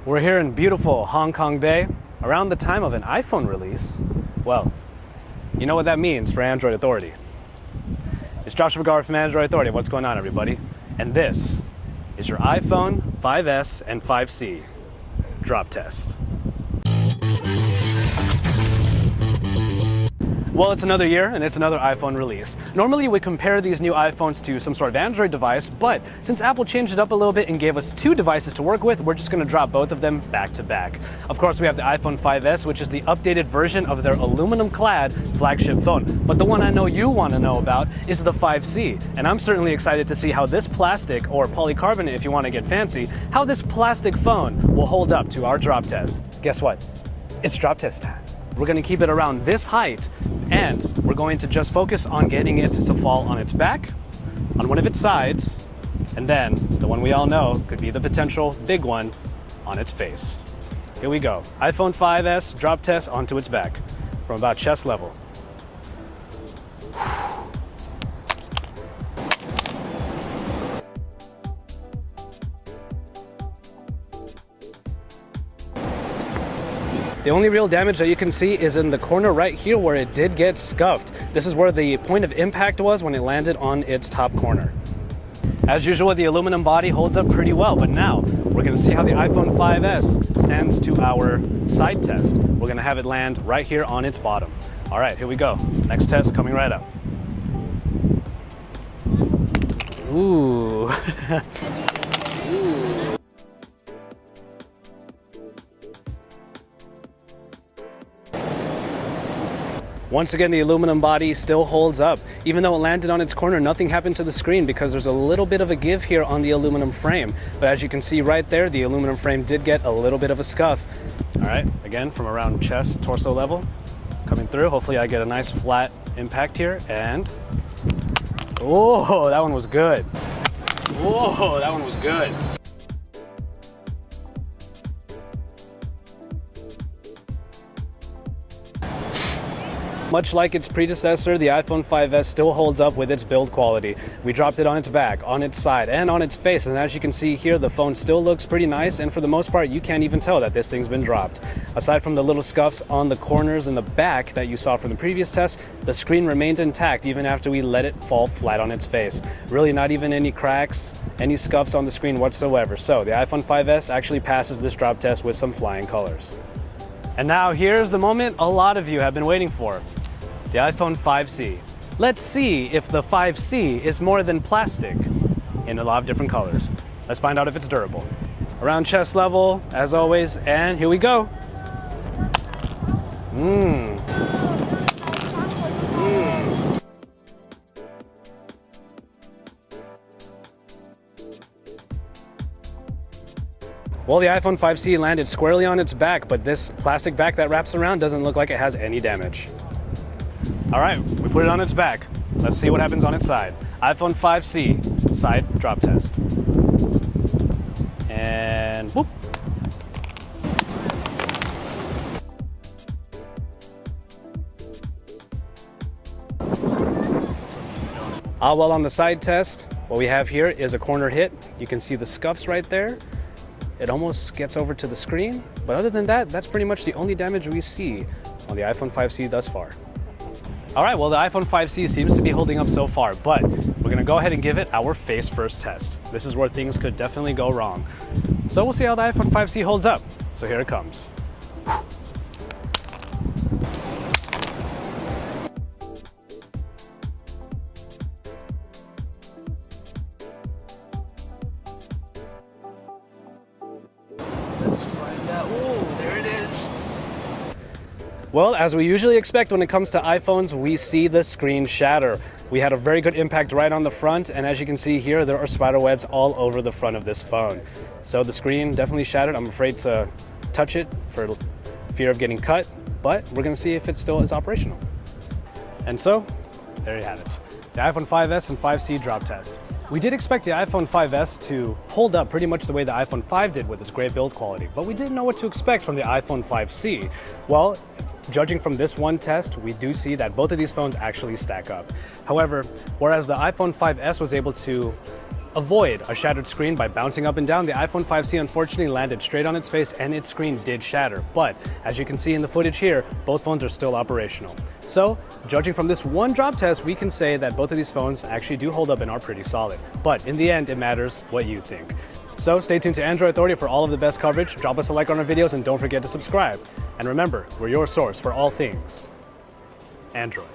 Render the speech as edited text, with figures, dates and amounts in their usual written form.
We're here in beautiful Hong Kong Bay around the time of an iPhone release. Well, you know what that means for Android Authority. It's Joshua Garr from Android Authority. What's going on, everybody? And this is your iPhone 5S and 5C drop test. Well, it's another year and it's another iPhone release. Normally we compare these new iPhones to some sort of Android device, but since Apple changed it up a little bit and gave us two devices to work with, we're just going to drop both of them back to back. Of course, we have the iPhone 5S, which is the updated version of their aluminum-clad flagship phone. But the one I know you want to know about is the 5C, and I'm certainly excited to see how this plastic, or polycarbonate if you want to get fancy, how this plastic phone will hold up to our drop test. Guess what? It's drop test time. We're going to keep it around this height, and we're going to just focus on getting it to fall on its back, on one of its sides, and then the one we all know could be the potential big one, on its face. Here we go. iPhone 5S drop test onto its back from about chest level. The only real damage that you can see is in the corner right here where it did get scuffed. This is where the point of impact was when it landed on its top corner. As usual, the aluminum body holds up pretty well, but now we're going to see how the iPhone 5S stands to our side test. We're going to have it land right here on its bottom. All right, here we go. Next test coming right up. Ooh. Ooh. Once again, the aluminum body still holds up. Even though it landed on its corner, nothing happened to the screen because there's a little bit of a give here on the aluminum frame. But as you can see right there, the aluminum frame did get a little bit of a scuff. All right, again, from around chest, torso level, coming through. Hopefully I get a nice flat impact here, and oh, that one was good. Whoa, that one was good. Much like its predecessor, the iPhone 5S still holds up with its build quality. We dropped it on its back, on its side, and on its face, and as you can see here, the phone still looks pretty nice, and for the most part, you can't even tell that this thing's been dropped. Aside from the little scuffs on the corners and the back that you saw from the previous test, the screen remained intact even after we let it fall flat on its face. Really not even any cracks, any scuffs on the screen whatsoever. So the iPhone 5S actually passes this drop test with some flying colors. And now here's the moment a lot of you have been waiting for. The iPhone 5C. Let's see if the 5C is more than plastic in a lot of different colors. Let's find out if it's durable. Around chest level, as always, and here we go. Well, the iPhone 5C landed squarely on its back, but this plastic back that wraps around doesn't look like it has any damage. All right, we put it on its back. Let's see what happens on its side. iPhone 5C, side drop test. And whoop. Well, on the side test, what we have here is a corner hit. You can see the scuffs right there. It almost gets over to the screen, but other than that, that's pretty much the only damage we see on the iPhone 5C thus far. All right, well, the iPhone 5C seems to be holding up so far, but we're gonna go ahead and give it our face first test. This is where things could definitely go wrong. So we'll see how the iPhone 5C holds up. So here it comes. Let's find out. Ooh, there it is. Well, as we usually expect when it comes to iPhones, we see the screen shatter. We had a very good impact right on the front, and as you can see here, there are spider webs all over the front of this phone. So the screen definitely shattered. I'm afraid to touch it for fear of getting cut, but we're gonna see if it still is operational. And so, there you have it. The iPhone 5S and 5C drop test. We did expect the iPhone 5S to hold up pretty much the way the iPhone 5 did with its great build quality, but we didn't know what to expect from the iPhone 5C. Well, judging from this one test, we do see that both of these phones actually stack up. However, whereas the iPhone 5S was able to avoid a shattered screen by bouncing up and down. The iPhone 5C unfortunately landed straight on its face and its screen did shatter. But as you can see in the footage here, both phones are still operational. So, judging from this one drop test, we can say that both of these phones actually do hold up and are pretty solid. But in the end, it matters what you think. So stay tuned to Android Authority for all of the best coverage. Drop us a like on our videos and don't forget to subscribe. And remember, we're your source for all things Android.